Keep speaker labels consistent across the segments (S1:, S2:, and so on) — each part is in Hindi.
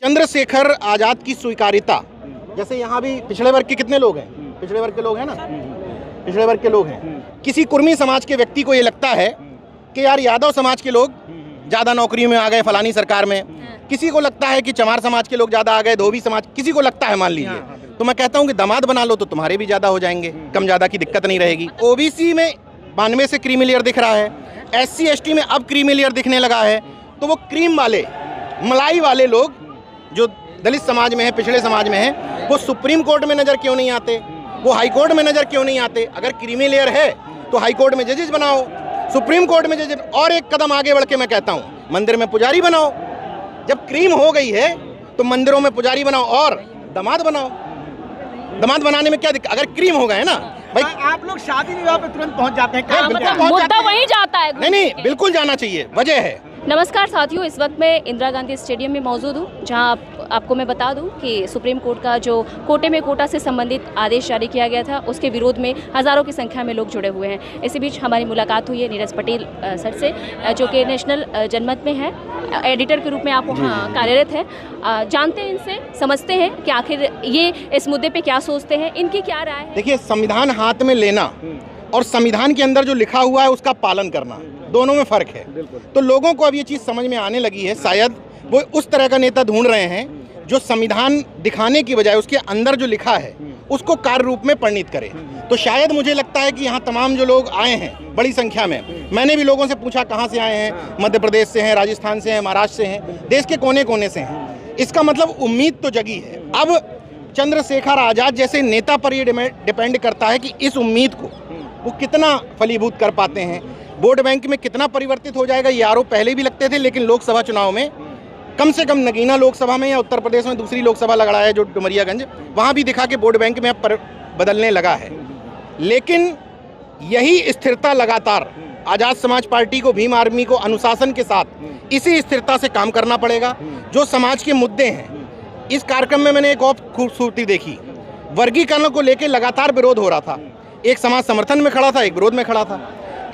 S1: चंद्रशेखर आजाद की स्वीकार्यता, जैसे यहाँ भी पिछड़े वर्ग के कितने लोग हैं, पिछड़े वर्ग के लोग हैं ना, पिछड़े वर्ग के लोग हैं। किसी कुर्मी समाज के व्यक्ति को ये लगता है कि यार यादव समाज के लोग ज़्यादा नौकरियों में आ गए फलानी सरकार में, किसी को लगता है कि चमार समाज के लोग ज़्यादा आ गए, धोबी समाज, किसी को लगता है, मान लीजिए, तो मैं कहता हूँ कि दामाद बना लो तो तुम्हारे भी ज़्यादा हो जाएंगे, कम ज़्यादा की दिक्कत नहीं रहेगी। ओबीसी में 92 से क्रीमी लेयर दिख रहा है, SC ST में अब क्रीमी लेयर दिखने लगा है, तो वो क्रीम वाले, मलाई वाले लोग जो दलित समाज में है, पिछड़े समाज में है, वो सुप्रीम कोर्ट में नज़र क्यों नहीं आते, वो हाई कोर्ट में नज़र क्यों नहीं आते? अगर क्रीमी लेयर है तो हाई कोर्ट में जजेस बनाओ, सुप्रीम कोर्ट में जजेस, और एक कदम आगे बढ़ के मैं कहता हूँ मंदिर में पुजारी बनाओ। जब क्रीम हो गई है तो मंदिरों में पुजारी बनाओ और दामाद बनाओ। दामाद बनाने में क्या दिक्कत, अगर क्रीम हो गए ना भाई।
S2: आप लोग शादी विवाह पे तुरंत पहुंच जाते हैं,
S3: मतलब मुद्दा वहीं जाता है।
S1: नहीं, बिल्कुल जाना चाहिए, वजह है।
S3: नमस्कार साथियों, इस वक्त मैं इंदिरा गांधी स्टेडियम में मौजूद हूँ, जहां आपको मैं बता दूं कि सुप्रीम कोर्ट का जो कोटे में कोटा से संबंधित आदेश जारी किया गया था, उसके विरोध में हज़ारों की संख्या में लोग जुड़े हुए हैं। इसी बीच हमारी मुलाकात हुई है नीरज पटेल सर से, जो कि नेशनल जनमत में है, एडिटर के रूप में आप वहाँ कार्यरत हैं। जानते हैं इनसे, समझते हैं कि आखिर ये इस मुद्दे पर क्या सोचते हैं, इनकी क्या राय है।
S1: देखिए, संविधान हाथ में लेना और संविधान के अंदर जो लिखा हुआ है उसका पालन करना, दोनों में फ़र्क है। तो लोगों को अब ये चीज़ समझ में आने लगी है। शायद वो उस तरह का नेता ढूंढ रहे हैं जो संविधान दिखाने की बजाय उसके अंदर जो लिखा है उसको कार्य रूप में परिणित करे। तो शायद मुझे लगता है कि यहाँ तमाम जो लोग आए हैं बड़ी संख्या में, मैंने भी लोगों से पूछा कहाँ से आए हैं, मध्य प्रदेश से हैं, राजस्थान से हैं, महाराष्ट्र से हैं, देश के कोने कोने से हैं। इसका मतलब उम्मीद तो जगी है। अब चंद्रशेखर आज़ाद जैसे नेता पर ये डिपेंड करता है कि इस उम्मीद को वो कितना फलीभूत कर पाते हैं, वोट बैंक में कितना परिवर्तित हो जाएगा। ये आरोप पहले भी लगते थे, लेकिन लोकसभा चुनाव में कम से कम नगीना लोकसभा में या उत्तर प्रदेश में दूसरी लोकसभा लड़ा है जो डुमरियागंज, वहाँ भी दिखा कि वोट बैंक में अब बदलने लगा है। लेकिन यही स्थिरता लगातार आज़ाद समाज पार्टी को, भीम आर्मी को अनुशासन के साथ इसी स्थिरता से काम करना पड़ेगा। जो समाज के मुद्दे हैं, इस कार्यक्रम में मैंने एक और खूबसूरती देखी, वर्गीकरण को लेकर लगातार विरोध हो रहा था, एक समाज समर्थन में खड़ा था, एक विरोध में खड़ा था।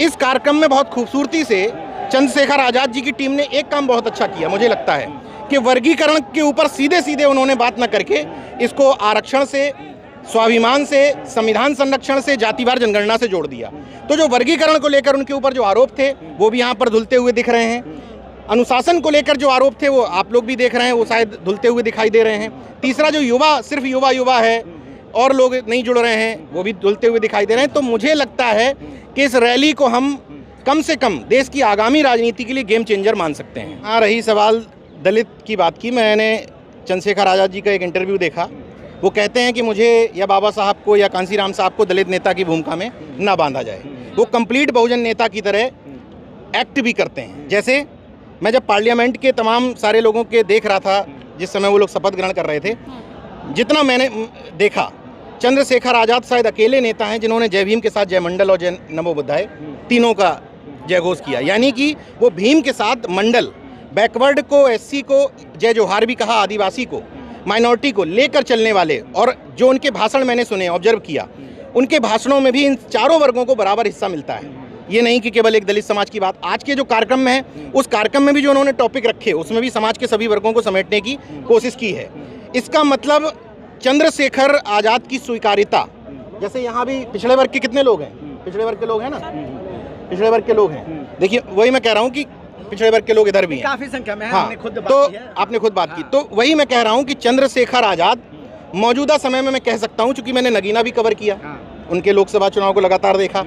S1: इस कार्यक्रम में बहुत खूबसूरती से चंद्रशेखर आज़ाद जी की टीम ने एक काम बहुत अच्छा किया, मुझे लगता है कि वर्गीकरण के ऊपर सीधे सीधे उन्होंने बात न करके इसको आरक्षण से, स्वाभिमान से, संविधान संरक्षण से, जातिवार जनगणना से जोड़ दिया। तो जो वर्गीकरण को लेकर उनके ऊपर जो आरोप थे वो भी यहाँ पर धुलते हुए दिख रहे हैं। अनुशासन को लेकर जो आरोप थे वो आप लोग भी देख रहे हैं, वो शायद धुलते हुए दिखाई दे रहे हैं। तीसरा जो युवा, सिर्फ युवा है और लोग नहीं जुड़ रहे हैं, वो भी धुलते हुए दिखाई दे रहे हैं। तो मुझे लगता है कि इस रैली को हम कम से कम देश की आगामी राजनीति के लिए गेम चेंजर मान सकते हैं। हाँ, रही सवाल दलित की बात की, मैंने चंद्रशेखर आज़ाद जी का एक इंटरव्यू देखा। वो कहते हैं कि मुझे या बाबा साहब को या कांसीराम साहब को दलित नेता की भूमिका में ना बांधा जाए। वो कंप्लीट बहुजन नेता की तरह एक्ट भी करते हैं। जैसे मैं जब पार्लियामेंट के तमाम सारे लोगों के देख रहा था, जिस समय वो लोग शपथ ग्रहण कर रहे थे, जितना मैंने देखा, चंद्रशेखर आज़ाद शायद अकेले नेता हैं जिन्होंने जय भीम के साथ जय मंडल और जय नमो बुद्धाय तीनों का जय घोष किया। यानी कि वो भीम के साथ मंडल, बैकवर्ड को, SC को जय जोहार भी कहा, आदिवासी को, माइनॉरिटी को लेकर चलने वाले। और जो उनके भाषण मैंने सुने, ऑब्जर्व किया, उनके भाषणों में भी इन चारों वर्गों को बराबर हिस्सा मिलता है। ये नहीं कि केवल एक दलित समाज की बात। आज के जो कार्यक्रम में है, उस कार्यक्रम में भी जो उन्होंने टॉपिक रखे, उसमें भी समाज के सभी वर्गों को समेटने की कोशिश की है। इसका मतलब चंद्रशेखर आज़ाद की स्वीकार्यता, जैसे यहाँ भी पिछड़े वर्ग के कितने लोग हैं, पिछड़े वर्ग के लोग हैं ना, पिछड़े वर्ग के लोग हैं। देखिए, वही मैं कह रहा हूँ कि पिछड़े वर्ग के लोग इधर भी हैं,
S2: काफी संख्या में।
S1: हाँ,
S2: हमने खुद बात
S1: तो
S2: की है।
S1: आपने खुद बात की। तो वही मैं कह रहा हूँ कि चंद्रशेखर आज़ाद मौजूदा समय में, मैं कह सकता हूँ, चूंकि मैंने नगीना भी कवर किया, उनके लोकसभा चुनाव को लगातार देखा,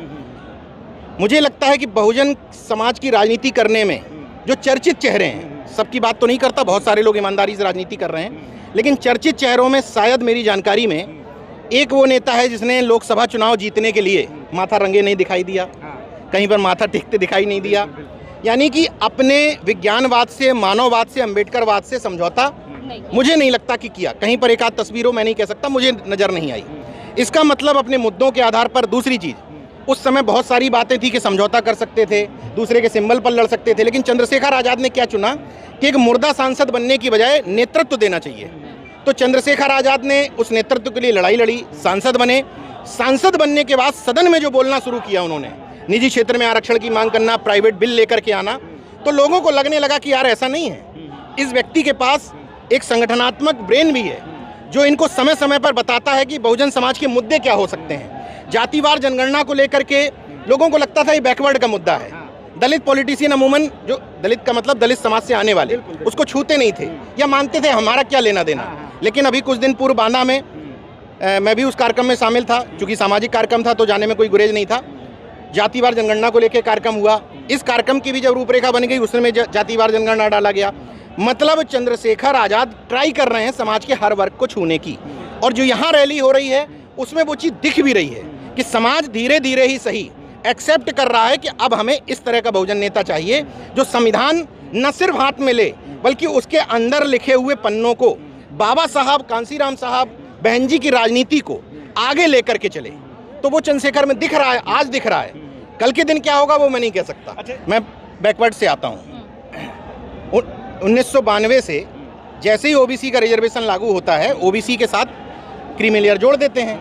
S1: मुझे लगता है कि बहुजन समाज की राजनीति करने में जो चर्चित चेहरे हैं, सबकी बात तो नहीं करता, बहुत सारे लोग ईमानदारी से राजनीति कर रहे हैं, लेकिन चर्चित चेहरों में शायद मेरी जानकारी में एक वो नेता है जिसने लोकसभा चुनाव जीतने के लिए माथा रंगे नहीं दिखाई दिया, कहीं पर माथा टेकते दिखाई नहीं दिया। यानी कि अपने विज्ञानवाद से, मानववाद से, अम्बेडकरवाद से समझौता मुझे नहीं लगता कि किया। कहीं पर एक आध तस्वीरों में नहीं कह सकता, मुझे नज़र नहीं आई। इसका मतलब अपने मुद्दों के आधार पर। दूसरी चीज़, उस समय बहुत सारी बातें थी कि समझौता कर सकते थे, दूसरे के सिंबल पर लड़ सकते थे, लेकिन चंद्रशेखर आज़ाद ने क्या चुना कि एक मुर्दा सांसद बनने की बजाय नेतृत्व देना चाहिए। तो चंद्रशेखर आज़ाद ने उस नेतृत्व के लिए लड़ाई लड़ी, सांसद बने। सांसद बनने के बाद सदन में जो बोलना शुरू किया उन्होंने, निजी क्षेत्र में आरक्षण की मांग करना, प्राइवेट बिल लेकर के आना, तो लोगों को लगने लगा कि यार ऐसा नहीं है, इस व्यक्ति के पास एक संगठनात्मक ब्रेन भी है जो इनको समय समय पर बताता है कि बहुजन समाज के मुद्दे क्या हो सकते हैं। जातिवार जनगणना को लेकर के लोगों को लगता था ये बैकवर्ड का मुद्दा है। दलित पॉलिटिशियन अमूमन, जो दलित का मतलब दलित समाज से आने वाले, उसको छूते नहीं थे या मानते थे हमारा क्या लेना देना। लेकिन अभी कुछ दिन पूर्व बांदा में मैं भी उस कार्यक्रम में शामिल था, चूँकि सामाजिक कार्यक्रम था तो जाने में कोई गुरेज नहीं था। जातिवार जनगणना को लेकर कार्यक्रम हुआ। इस कार्यक्रम की भी जब रूपरेखा बन गई उसमें जातिवार जनगणना डाला गया। मतलब चंद्रशेखर आज़ाद ट्राई कर रहे हैं समाज के हर वर्ग को छूने की, और जो यहाँ रैली हो रही है उसमें वो चीज़ दिख भी रही है कि समाज धीरे धीरे ही सही एक्सेप्ट कर रहा है कि अब हमें इस तरह का बहुजन नेता चाहिए जो संविधान न सिर्फ हाथ में ले बल्कि उसके अंदर लिखे हुए पन्नों को, बाबा साहब, कांसीराम साहब, बहन जी की राजनीति को आगे लेकर के चले। तो वो चंद्रशेखर में दिख रहा है, आज दिख रहा है। कल के दिन क्या होगा वो मैं नहीं कह सकता। मैं बैकवर्ड से आता हूँ। 1992 से जैसे ही ओबीसी का रिजर्वेशन लागू होता है, ओबीसी के साथ क्रीमी लेयर जोड़ देते हैं।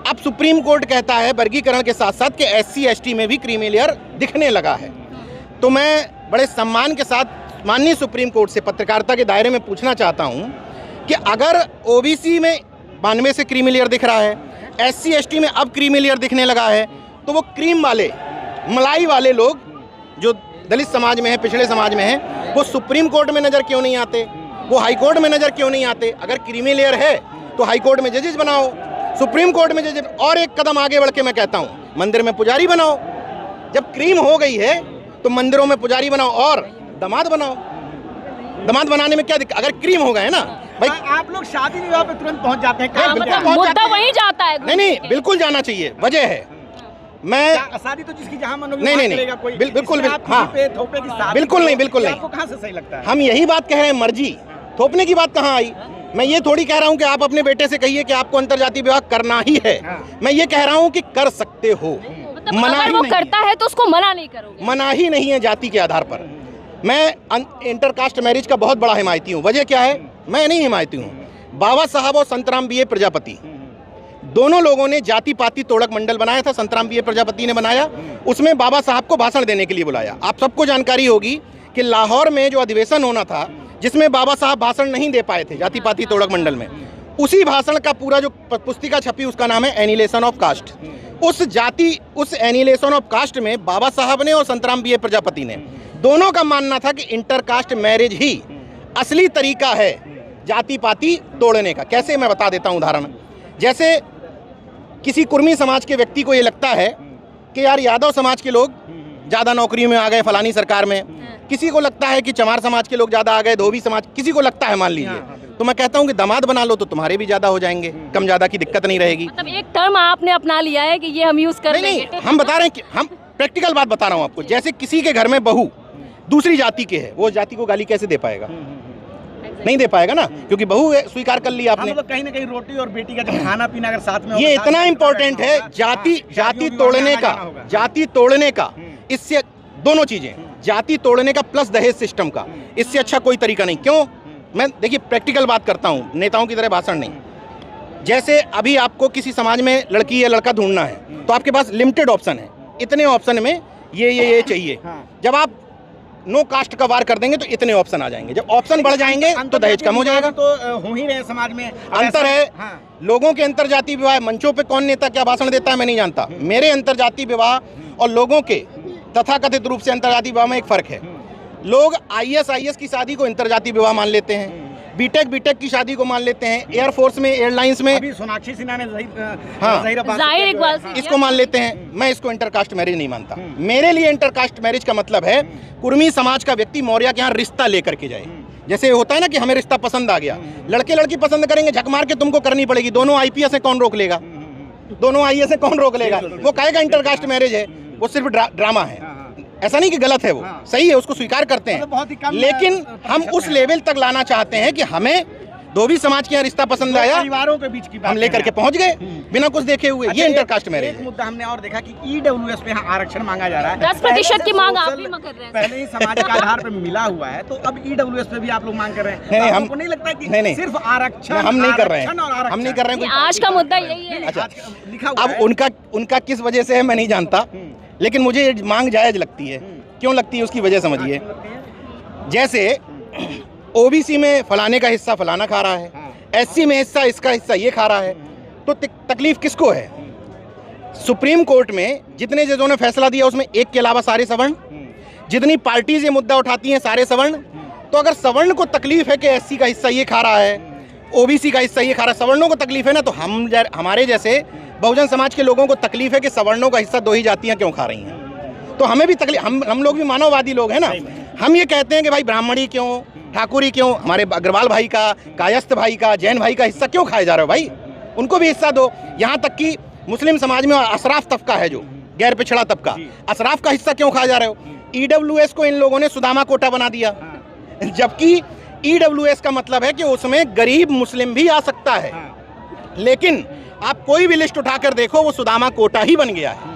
S1: अब सुप्रीम कोर्ट कहता है वर्गीकरण के साथ साथ कि एससी एसटी में भी क्रीमी लेयर दिखने लगा है। तो मैं बड़े सम्मान के साथ माननीय सुप्रीम कोर्ट से पत्रकारिता के दायरे में पूछना चाहता हूँ कि अगर ओबीसी में 92 से क्रीमी लेयर दिख रहा है, एससी एसटी में अब क्रीमी लेयर दिखने लगा है, तो वो क्रीम वाले, मलाई वाले लोग जो दलित समाज में है, पिछड़े समाज में है, वो सुप्रीम कोर्ट में नज़र क्यों नहीं आते? वो हाई कोर्ट में नज़र क्यों नहीं आते? अगर क्रीमी लेयर है तो हाई कोर्ट में जजेस बनाओ, सुप्रीम कोर्ट में जजेस, और एक कदम आगे बढ़ के मैं कहता हूँ मंदिर में पुजारी बनाओ। जब क्रीम हो गई है तो मंदिरों में पुजारी बनाओ और दामाद बनाओ। दामाद बनाने में क्या दिक्कत? अगर क्रीम हो गए ना भाई,
S2: आप लोग शादी विवाह पे तुरंत पहुंच जाते हैं।
S1: हाँ,
S3: मतलब मुद्दा वहीं जाता है।
S1: नहीं, बिल्कुल जाना चाहिए। वजह है मैं
S2: शादी तो जिसकी जहां मन होगी
S1: नहीं,
S2: वहां
S1: नहीं,
S2: करेगा कोई।
S1: बिल्कुल,
S2: आप
S1: हाँ,
S2: किसी पे थोपे की शादी
S1: बिल्कुल नहीं, बिल्कुल
S2: ये
S1: नहीं।
S2: आपको कहां से सही लगता है?
S1: हम यही बात कह रहे हैं, मर्जी थोपने की बात कहाँ आई? मैं ये थोड़ी कह रहा हूँ कि आप अपने बेटे से कहिए कि आपको अंतरजातीय विवाह करना ही है। मैं ये कह रहा हूँ कि कर सकते हो,
S3: मतलब अगर वो करता है तो उसको मना नहीं करोगे?
S1: मना ही नहीं है जाति के आधार पर। मैं इंटरकास्ट मैरिज का बहुत बड़ा हिमायती हूँ। वजह क्या है? मैं नहीं हिमायती हूँ। बाबा साहब और संतराम बीए प्रजापति दोनों लोगों ने जाति पाति तोड़क मंडल बनाया था। संतराम बीए प्रजापति ने बनाया, उसमें बाबा साहब को भाषण देने के लिए बुलाया। आप सबको जानकारी होगी कि लाहौर में जो अधिवेशन होना था जिसमें बाबा साहब भाषण नहीं दे पाए थे जाति पाति तोड़क मंडल में, उसी भाषण का पूरा जो पुस्तिका छपी उसका नाम है एनिहिलेशन ऑफ कास्ट। उस एनिहिलेशन ऑफ कास्ट में बाबा साहब ने और संतराम बीए प्रजापति ने दोनों का मानना था कि इंटरकास्ट मैरिज ही असली तरीका है जाति पाति तोड़ने का। कैसे? मैं बता देता हूँ उदाहरण। जैसे किसी कुर्मी समाज के व्यक्ति को ये लगता है कि यार यादव समाज के लोग ज़्यादा नौकरियों में आ गए फलानी सरकार में, किसी को लगता है कि चमार समाज के लोग ज़्यादा आ गए, धोबी समाज, किसी को लगता है, मान लीजिए। तो मैं कहता हूँ कि दामाद बना लो तो तुम्हारे भी ज़्यादा हो जाएंगे, कम ज़्यादा की दिक्कत नहीं रहेगी।
S3: मतलब एक टर्म आपने अपना लिया है कि ये हम यूज़ कर लेंगे।
S1: नहीं, हम बता रहे हैं कि हम प्रैक्टिकल बात बता रहा हूँ आपको। जैसे किसी के घर में बहू दूसरी जाति के है, वो जाति को गाली कैसे दे पाएगा? नहीं दे पाएगा ना, क्योंकि बहू स्वीकार कर लिया आपने।
S2: तो कहीं ना कहीं रोटी और बेटी का जब खाना पीना अगर साथ में
S1: ये इतना इम्पोर्टेंट है जाति तोड़ने का, इससे दोनों चीजें, जाति तोड़ने का प्लस दहेज सिस्टम का, इससे अच्छा कोई तरीका नहीं। क्यों? मैं देखिए प्रैक्टिकल बात करता हूँ, नेताओं की तरह भाषण नहीं। जैसे अभी आपको किसी समाज में लड़की या लड़का ढूंढना है तो आपके पास लिमिटेड ऑप्शन है, इतने ऑप्शन में ये चाहिए। जब आप नो कास्ट का वार कर देंगे तो इतने ऑप्शन आ जाएंगे। जब ऑप्शन बढ़ जाएंगे तो दहेज कम हो जाएगा।
S2: तो हो ही रहे समाज में
S1: अंतर है। लोगों के अंतरजातीय विवाह मंचों पे कौन नेता क्या भाषण देता है मैं नहीं जानता। मेरे अंतरजातीय विवाह और लोगों के तथाकथित रूप से अंतरजातीय विवाह में एक फर्क है। लोग आईएस की शादी को अंतरजातीय विवाह मान लेते हैं, बीटेक की शादी को मान लेते हैं, एयरफोर्स में, एयरलाइंस में
S2: अभी सोनाक्षी सिन्हा ने
S3: जाहिर इकबाल से
S1: इसको मान लेते हैं। मैं इसको इंटरकास्ट मैरिज नहीं मानता। मेरे लिए इंटरकास्ट मैरिज का मतलब है कुर्मी समाज का व्यक्ति मौर्य के यहाँ रिश्ता लेकर के जाए। जैसे होता है ना कि हमें रिश्ता पसंद आ गया, लड़के लड़की पसंद करेंगे, झक मार के तुमको करनी पड़ेगी। दोनों आईपीएस है, कौन रोक लेगा? दोनों आईएएस है, कौन रोक लेगा? वो कहेगा इंटरकास्ट मैरिज है, वो सिर्फ ड्रामा है। ऐसा नहीं कि गलत है, वो सही है, उसको स्वीकार करते हैं। लेकिन हम उस लेवल तक लाना चाहते हैं कि हमें धोबी समाज के यहाँ रिश्ता पसंद आया,
S2: परिवारों के बीच की बात
S1: हम लेकर के पहुंच गए बिना कुछ देखे हुए। ये इंटरकास्ट मैरिज
S2: एक मुद्दा हमने और देखा कि ईडब्ल्यूएस पे आरक्षण मांगा जा रहा है।
S3: 10% की मांग आप भी कर रहे हैं।
S2: पहले ही सामाजिक आधार पर मिला हुआ है, तो अब ईडब्ल्यूएस पे भी आप लोग मांग कर रहे हैं।
S1: नहीं,
S2: हमको नहीं लगता कि सिर्फ आरक्षण
S1: हम नहीं कर रहे हैं, हम नहीं कर रहे हैं।
S3: आज का मुद्दा यही है।
S1: अच्छा,
S2: लिखा हुआ
S1: अब उनका किस वजह से है मैं नहीं जानता, लेकिन मुझे ये मांग जायज लगती है। क्यों लगती है उसकी वजह समझिए। जैसे ओबीसी में फलाने का हिस्सा फलाना खा रहा है, एससी में हिस्सा इसका हिस्सा ये खा रहा है, तो तकलीफ किसको है? सुप्रीम कोर्ट में जितने जजों ने फैसला दिया उसमें एक के अलावा सारे सवर्ण, जितनी पार्टीज ये मुद्दा उठाती हैं सारे सवर्ण। तो अगर सवर्ण को तकलीफ है कि एससी का हिस्सा ये खा रहा है, ओबीसी का हिस्सा ये खा रहा है, सवर्णों को तकलीफ है ना, तो हमारे जैसे बहुजन समाज के लोगों को तकलीफ है कि सवर्णों का हिस्सा दो ही जातियां क्यों खा रही हैं। तो हमें भी तकलीफ, हम लोग भी मानववादी लोग हैं ना। हम ये कहते हैं कि भाई ब्राह्मणी क्यों, ठाकुरी क्यों, हमारे अग्रवाल भाई का, कायस्थ भाई का, जैन भाई का हिस्सा क्यों खाए जा रहे हो भाई? उनको भी हिस्सा दो। यहाँ तक कि मुस्लिम समाज में अशराफ तबका है, जो गैर पिछड़ा तबका, अशराफ का हिस्सा क्यों खाए जा रहे हो? ईडब्ल्यूएस को इन लोगों ने सुदामा कोटा बना दिया, जबकि ईडब्ल्यूएस का मतलब है कि उसमें गरीब मुस्लिम भी आ सकता है। लेकिन आप कोई भी लिस्ट उठाकर देखो, वो सुदामा कोटा ही बन गया है।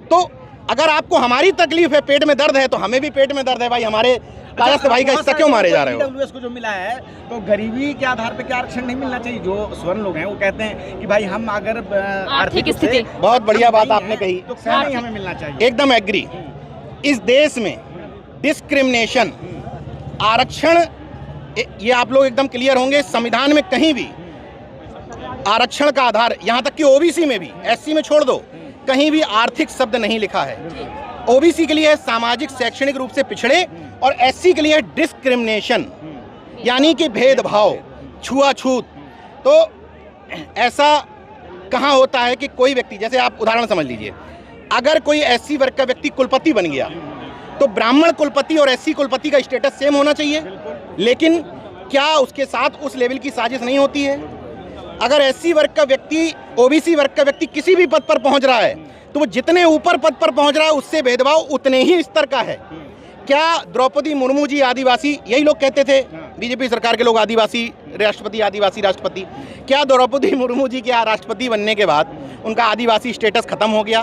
S1: तो अगर आपको हमारी तकलीफ है, पेट में दर्द है, तो हमें भी पेट में दर्द है भाई। हमारे कायस्थ भाई का हिस्सा क्यों मारे जा रहे हो?
S2: ईडब्ल्यूएस को जो मिला है तो गरीबी के आधार पे क्या आरक्षण नहीं मिलना चाहिए? जो स्वर्ण लोग हैं वो कहते हैं कि भाई हम अगर
S3: आर्थिक स्थिति,
S1: बहुत बढ़िया बात आपने कही,
S2: तो क्यों नहीं हमें मिलना चाहिए?
S1: एकदम एग्री। इस देश में डिस्क्रिमिनेशन, आरक्षण, ये आप लोग एकदम क्लियर होंगे, संविधान में कहीं भी आरक्षण का आधार, यहाँ तक कि ओबीसी में भी, एससी में छोड़ दो, कहीं भी आर्थिक शब्द नहीं लिखा है। ओबीसी के लिए है सामाजिक शैक्षणिक रूप से पिछड़े, और एससी के लिए है डिस्क्रिमिनेशन, यानी कि भेदभाव, छुआछूत। तो ऐसा कहाँ होता है कि कोई व्यक्ति, जैसे आप उदाहरण समझ लीजिए, अगर कोई एससी वर्ग का व्यक्ति कुलपति बन गया, तो ब्राह्मण कुलपति और एससी कुलपति का स्टेटस सेम होना चाहिए। लेकिन क्या उसके साथ उस लेवल की साजिश नहीं होती है? अगर एससी वर्ग का व्यक्ति ओबीसी वर्ग का व्यक्ति किसी भी पद पर पहुंच रहा है, तो वो जितने ऊपर पद पर पहुंच रहा है उससे भेदभाव उतने ही स्तर का है। क्या द्रौपदी मुर्मू जी आदिवासी, यही लोग कहते थे बीजेपी सरकार के लोग, आदिवासी राष्ट्रपति, आदिवासी राष्ट्रपति, क्या द्रौपदी मुर्मू जी के राष्ट्रपति बनने के बाद उनका आदिवासी स्टेटस खत्म हो गया?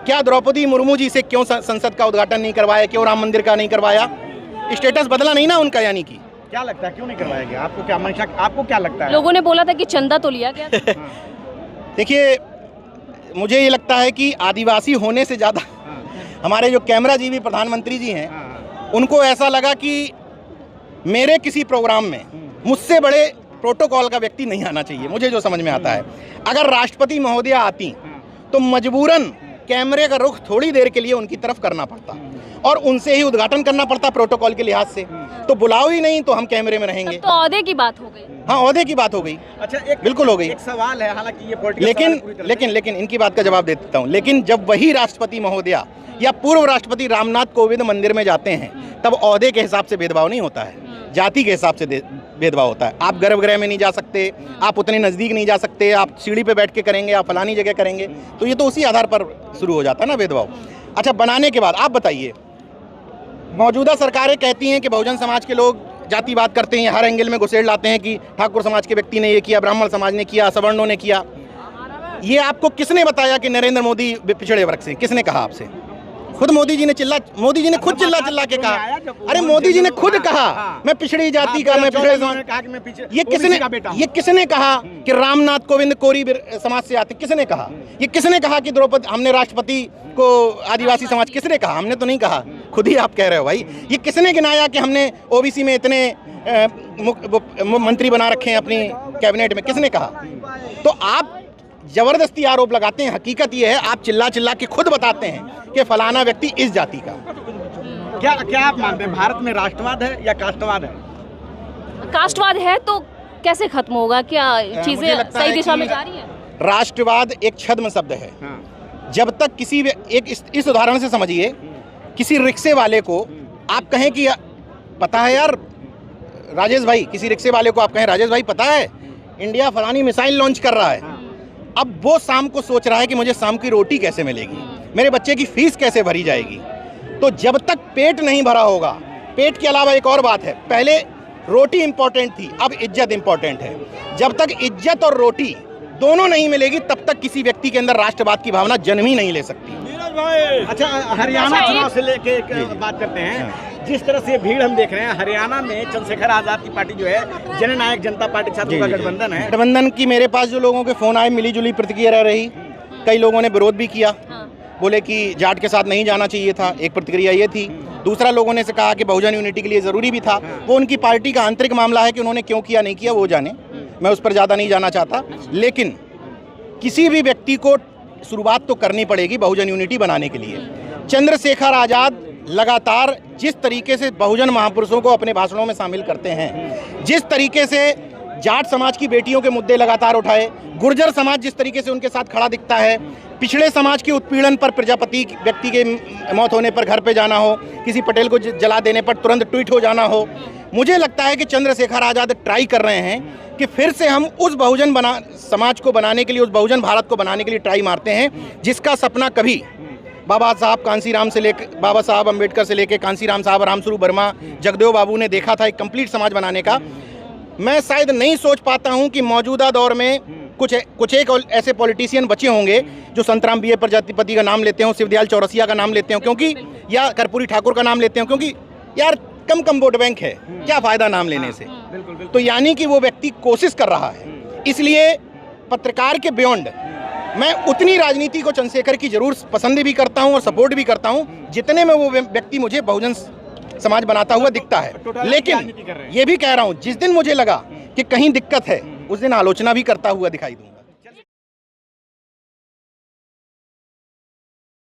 S1: क्या द्रौपदी मुर्मू जी से क्यों संसद का उद्घाटन नहीं करवाया, क्यों राम मंदिर का नहीं करवाया? स्टेटस बदला नहीं ना उनका। यानी कि
S2: क्या लगता है क्यों नहीं करवाया गया? आपको क्या मंशा, आपको क्या लगता है?
S3: लोगों ने बोला था कि चंदा तो लिया गया था।
S1: देखिए, मुझे ये लगता है कि आदिवासी होने से ज़्यादा हमारे जो कैमरा जी भी प्रधानमंत्री जी हैं, उनको ऐसा लगा कि मेरे किसी प्रोग्राम में मुझसे बड़े प्रोटोकॉल का व्यक्ति नहीं आना चाहिए। मुझे जो समझ में आता है, अगर राष्ट्रपति महोदया आती तो मजबूरन कैमरे का रुख थोड़ी देर के लिए उनकी तरफ करना पड़ता और उनसे ही उद्घाटन करना पड़ता प्रोटोकॉल के लिहाज से। तो बुलाओ ही नहीं तो हम कैमरे में रहेंगे।
S3: तो ओहदे की बात हो गई।
S1: हाँ, ओहदे की बात हो गई।
S2: अच्छा,
S1: बिल्कुल हो गई।
S2: एक सवाल है, हालांकि ये पॉलिटिकल
S1: लेकिन इनकी बात का जवाब दे देता हूँ। लेकिन जब वही राष्ट्रपति महोदया या पूर्व राष्ट्रपति रामनाथ कोविंद मंदिर में जाते हैं, तब ओहदे के हिसाब से भेदभाव नहीं होता है, जाति के हिसाब से भेदभाव होता है। आप गर्भगृह में नहीं जा सकते, आप उतने नज़दीक नहीं जा सकते, आप सीढ़ी पे बैठ के करेंगे, आप फलानी जगह करेंगे, तो ये तो उसी आधार पर शुरू हो जाता है ना भेदभाव। अच्छा, बनाने के बाद आप बताइए, मौजूदा सरकारें कहती हैं कि बहुजन समाज के लोग जातिवाद करते हैं, हर एंगल में घुसेड़ लाते हैं कि ठाकुर समाज के व्यक्ति ने ये किया, ब्राह्मण समाज ने किया, सवर्णों ने किया। ये आपको किसने बताया कि नरेंद्र मोदी पिछड़े वर्ग से? किसने कहा आपसे? खुद मोदी जी ने खुद चिल्ला के कहा। अरे मोदी जी ने खुद कहा मैं पिछड़ी जाति का, मैं पिछड़े समाज। ये किसने कहा कि रामनाथ कोविंद कोरी समाज से आते? किसने कहा? ये किसने कहा कि द्रौपदी, हमने राष्ट्रपति को आदिवासी समाज, किसने कहा? हमने तो नहीं कहा, खुद ही आप कह रहे हो भाई। ये किसने गिनाया कि हमने ओबीसी में इतने मंत्री बना रखे हैं अपनी कैबिनेट में? किसने कहा? तो आप जबरदस्ती आरोप लगाते हैं। हकीकत ये है, आप चिल्ला के खुद बताते हैं कि फलाना व्यक्ति इस जाति का।
S2: क्या आप मानते हैं भारत में राष्ट्रवाद है या कास्टवाद है?
S3: कास्टवाद है तो कैसे खत्म होगा? क्या चीजें सही दिशा में जा रही है?
S1: राष्ट्रवाद एक छद्म शब्द है। जब तक किसी इस उदाहरण से समझिए, किसी रिक्शे वाले को आप कहें कि पता है यार राजेश भाई, किसी रिक्शे वाले को आप कहें राजेश भाई पता है इंडिया फलानी मिसाइल लॉन्च कर रहा है, अब वो शाम को सोच रहा है कि मुझे शाम की रोटी कैसे मिलेगी, मेरे बच्चे की फीस कैसे भरी जाएगी। तो जब तक पेट नहीं भरा होगा, पेट के अलावा एक और बात है, पहले रोटी इंपॉर्टेंट थी, अब इज्जत इंपॉर्टेंट है। जब तक इज्जत और रोटी दोनों नहीं मिलेगी, तब तक किसी व्यक्ति के अंदर राष्ट्रवाद की भावना जन्म ही नहीं ले सकती।
S2: अच्छा, हरियाणा चुनाव से लेके एक बात करते हैं। जिस तरह से भीड़ हम देख रहे हैं, हरियाणा में चंद्रशेखर आजाद की पार्टी जो है जननायक जनता पार्टी छात्रों का गठबंधन है।
S1: गठबंधन की मेरे पास जो लोगों के फोन आए, मिली जुली प्रतिक्रिया रह रही। कई लोगों ने विरोध भी किया, बोले कि जाट के साथ नहीं जाना चाहिए था, एक प्रतिक्रिया ये थी। दूसरा, लोगों ने से कहा कि बहुजन यूनिटी के लिए ज़रूरी भी था। वो उनकी पार्टी का आंतरिक मामला है कि उन्होंने क्यों किया नहीं किया वो जाने, मैं उस पर ज़्यादा नहीं जाना चाहता। लेकिन किसी भी व्यक्ति को शुरुआत तो करनी पड़ेगी बहुजन यूनिटी बनाने के लिए। चंद्रशेखर आज़ाद लगातार जिस तरीके से बहुजन महापुरुषों को अपने भाषणों में शामिल करते हैं, जिस तरीके से जाट समाज की बेटियों के मुद्दे लगातार उठाए, गुर्जर समाज जिस तरीके से उनके साथ खड़ा दिखता है, पिछड़े समाज के उत्पीड़न पर, प्रजापति व्यक्ति के मौत होने पर घर पे जाना हो, किसी पटेल को जला देने पर तुरंत ट्वीट हो जाना हो, मुझे लगता है कि चंद्रशेखर आज़ाद ट्राई कर रहे हैं कि फिर से हम उस बहुजन समाज को बनाने के लिए, उस बहुजन भारत को बनाने के लिए ट्राई मारते हैं, जिसका सपना कभी बाबा साहब अम्बेडकर से लेके कांसीराम साहब, रामस्वरूप वर्मा, जगदेव बाबू ने देखा था, एक कंप्लीट समाज बनाने का। मैं शायद नहीं सोच पाता हूं कि मौजूदा दौर में कुछ एक ऐसे पॉलिटिशियन बचे होंगे जो संतराम बीए प्रजापति का नाम लेते हो, शिवदयाल चौरसिया का नाम लेते हो, क्योंकि या कर्पूरी ठाकुर का नाम लेते हो, क्योंकि यार कम वोट बैंक है, क्या फ़ायदा नाम लेने से। तो यानी कि वो व्यक्ति कोशिश कर रहा है। इसलिए पत्रकार के बियॉन्ड मैं उतनी राजनीति को चंद्रशेखर की जरूर पसंद भी करता हूं और सपोर्ट भी करता हूं, जितने में वो व्यक्ति मुझे बहुजन समाज बनाता हुआ दिखता है। लेकिन ये भी कह रहा हूं, जिस दिन मुझे लगा कि कहीं दिक्कत है, उस दिन आलोचना भी करता हुआ दिखाई दूंगा।